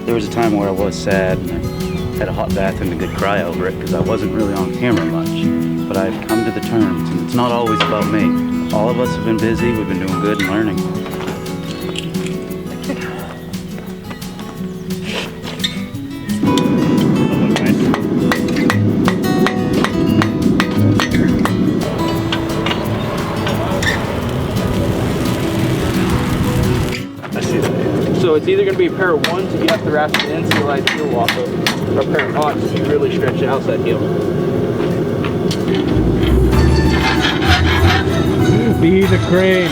there was a time where I was sad and I had a hot bath and a good cry over it because I wasn't really on camera much. But I've come to the terms, and it's not always about me. All of us have been busy, we've been doing good and learning. So it's either going to be a pair of ones if you have to wrap the inside heel off of, or a pair of aughts if you really stretch the outside heel. Be the crane.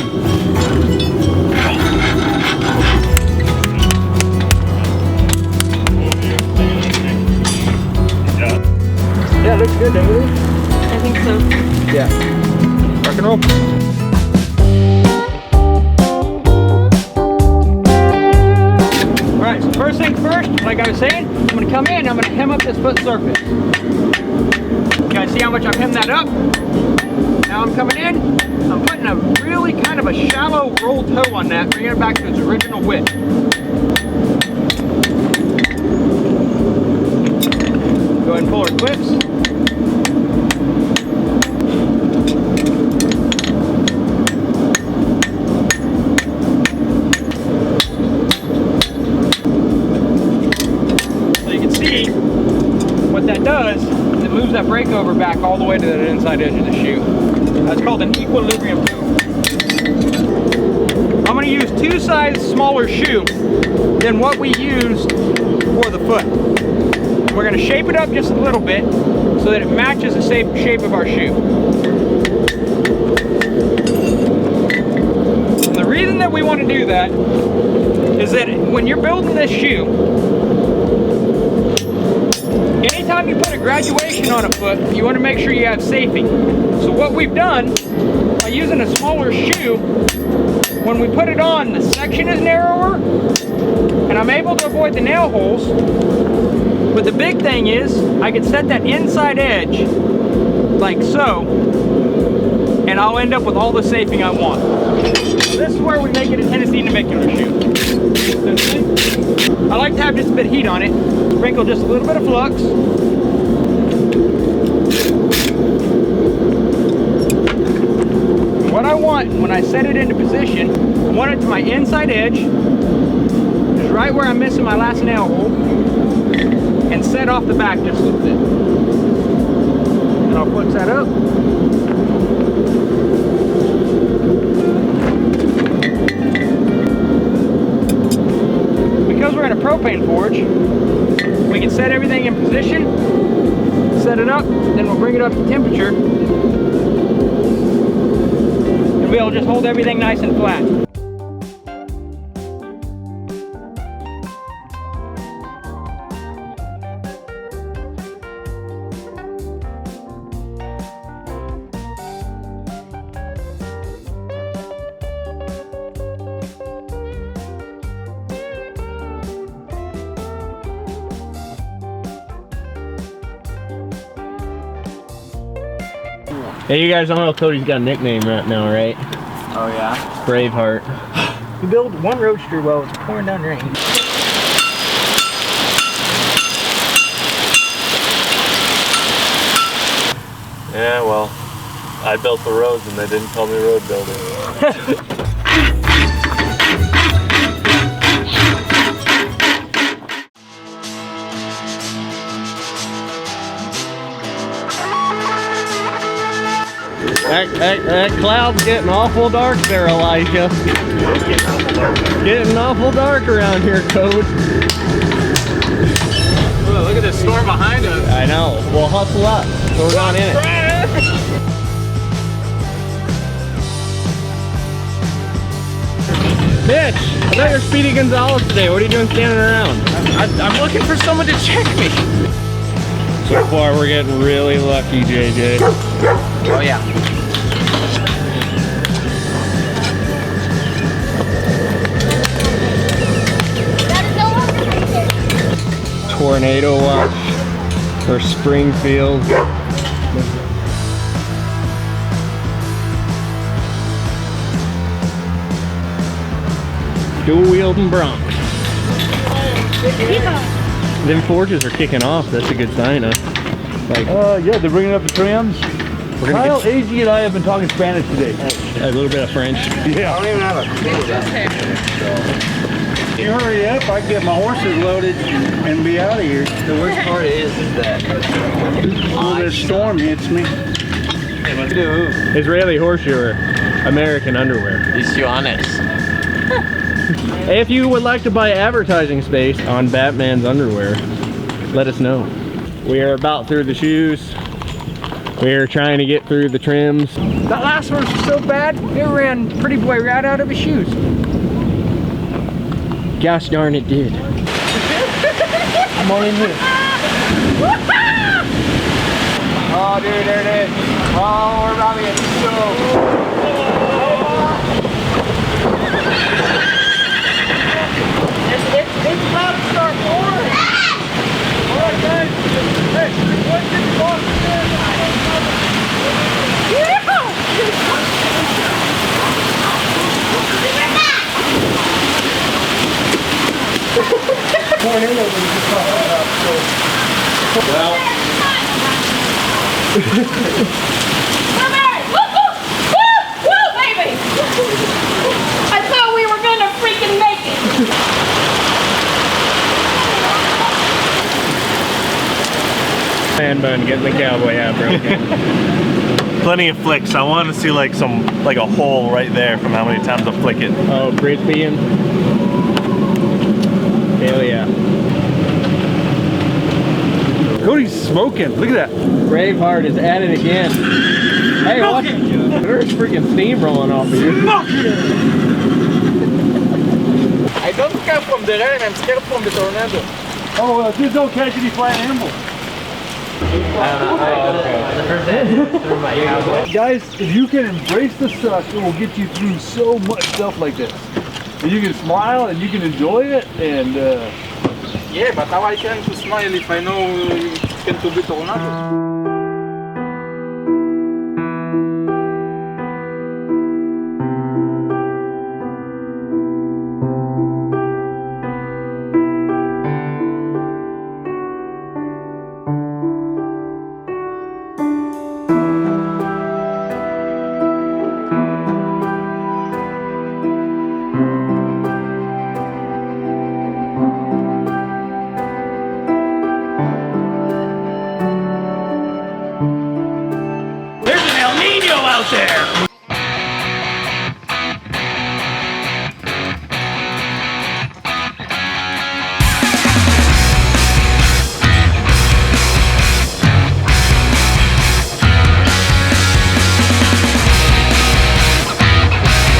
Yeah, it looks good, doesn't it? I think so. Yeah. Rock and roll. Alright, so first thing first, like I was saying, I'm going to come in and I'm going to hem up this foot surface. You guys see how much I've hemmed that up? Now I'm coming in, I'm putting a really kind of a shallow roll toe on that, bringing it back to its original width. Go ahead and pull our clips. What that does is it moves that breakover back all the way to the inside edge of the shoe. That's called an equilibrium move. I'm going to use 2 sizes smaller shoe than what we used for the foot. We're going to shape it up just a little bit so that it matches the shape of our shoe. And the reason that we want to do that is that when you're building this shoe, anytime you put a graduation on a foot, you want to make sure you have safety. So what we've done, by using a smaller shoe, when we put it on, the section is narrower, and I'm able to avoid the nail holes. But the big thing is, I can set that inside edge, like so, and I'll end up with all the safing I want. So this is where we make it a Tennessee navicular shoe. I like to have just a bit of heat on it. Sprinkle just a little bit of flux. What I want when I set it into position, I want it to my inside edge, just right where I'm missing my last nail hole, and set off the back just a little bit. And I'll flux that up. Because we're in a propane forge, we can set everything in position, set it up, then we'll bring it up to temperature, and we'll just hold everything nice and flat. Hey, you guys know Cody's got a nickname right now, right? Oh yeah? Braveheart. We built one roadster while it's pouring down rain. Yeah, well, I built the roads and they didn't call me road builder. That cloud's getting awful dark there, Elijah. Getting awful dark around here, Code. Whoa, look at this storm behind us. I know. We'll hustle up so we're not in it. Mitch, I thought you were Speedy Gonzalez today. What are you doing standing around? I'm looking for someone to check me. So far, we're getting really lucky, JJ. Oh yeah. Tornado watch or Springfield. Dual wheeled and Bronx. Them forges are kicking off. That's a good sign, huh? Like, yeah, they're bringing up the trims. we're gonna Kyle, AG, and I have been talking Spanish today. a little bit of French. Yeah. I don't even have a clue about it. You hurry up, I can get my horses loaded and be out of here. The worst part is that When this storm hits me. Israeli horseshoer, American underwear. it's Johannes. If you would like to buy advertising space on Batman's underwear, let us know. We are about through the shoes. We are trying to get through the trims. That last one was so bad, it ran Pretty Boy right out of his shoes. Gosh darn it did. I'm on in here. Oh, dude, there it is. Oh, we're about to get It's about to start pouring. All right, guys. Hey, what's in the box? I thought we were gonna freaking make it. Man bun getting the cowboy hat broken. Plenty of flicks. I want to see like a hole right there from how many times I flick it. Oh, frisbeeing. Hell yeah. Cody's smoking. Look at that. Braveheart is at it again. Hey, watch. There's freaking steam rolling off of you. I don't care from the rain, I'm scared from the tornado. Oh, just don't catch any flying animals. Guys, if you can embrace the suck, it will get you through so much stuff like this. And you can smile and you can enjoy it, and Yeah, but how I can to smile if I know it's going to be tornado?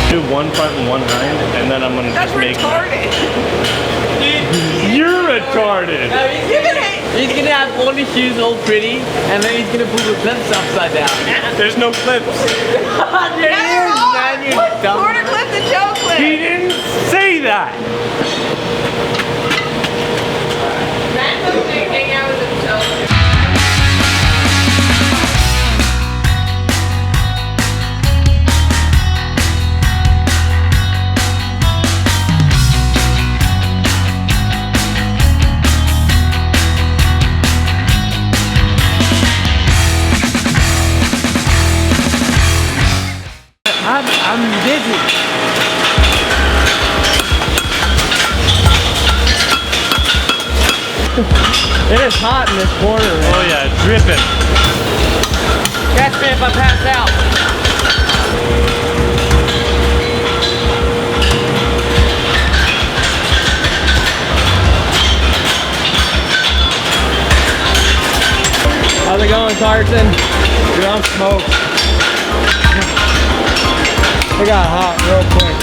Do one front and one hind, and then I'm gonna just make. You're retarded. He's gonna have all the shoes all pretty, and then he's gonna put the clips upside down. There's no clips. There is, man, you dumb. Quarter clip the Joe clip. He didn't say that. Matt doesn't hang out with himself. I'm busy. It is hot in this corner, man. Oh yeah, dripping. Catch me if I pass out. How's it going, Carson? Dude, I'm smoked. It got hot real quick.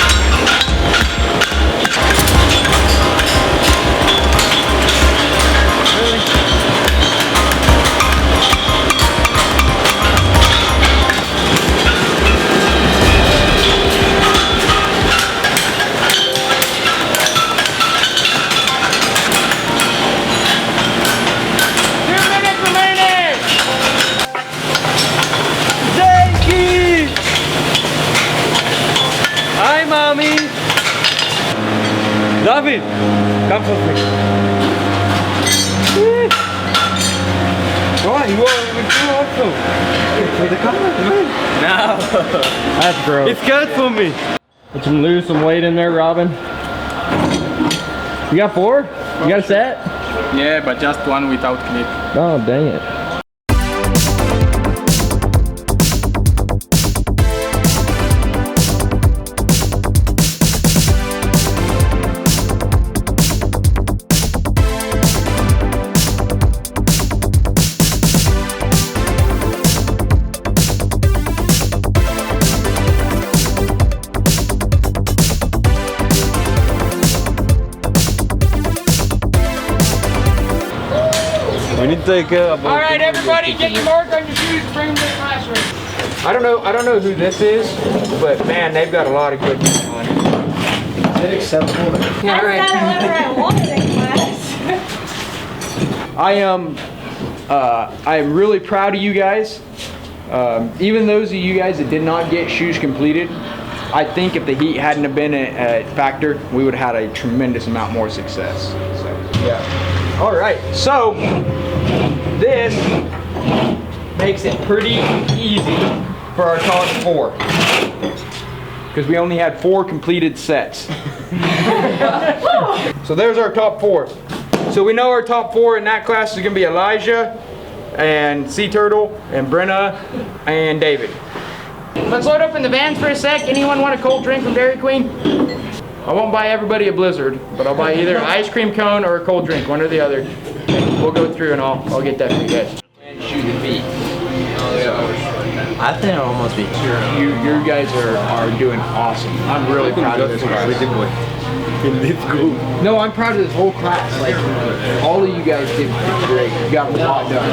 David, come for me. What? You want to do also? For the color? No. That's gross. It's good for me. Put some lose some weight in there, Robin. You got 4? You got a set? Yeah, but just one without clip. Oh, dang it. We need to take care of. All right, everybody, get your mark on your shoes. Bring them to the classroom. I don't know who this is, but man, they've got a lot of good music on. Is it acceptable? Yeah, right. That's not whatever I wanted in class. I am really proud of you guys. Even those of you guys that did not get shoes completed, I think if the heat hadn't have been a factor, we would have had a tremendous amount more success. So, yeah. All right, so this makes it pretty easy for our top 4 because we only had 4 completed sets. So there's our top 4. So we know our top 4 in that class is going to be Elijah and Sea Turtle and Brenna and David. Let's load up in the vans for a sec. Anyone want a cold drink from Dairy Queen? I won't buy everybody a Blizzard, but I'll buy either an ice cream cone or a cold drink, one or the other. We'll go through and I'll get that for you guys. And shoe the feet. I think I'll almost be You guys are doing awesome. I'm really proud of this class. No, I'm proud of this whole class. Like, all of you guys did great. You got a lot done.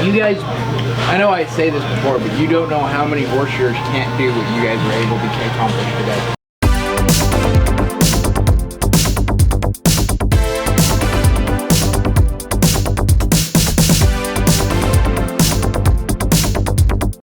You guys, I know I say this before, but you don't know how many horseshoers can't do what you guys were able to accomplish today.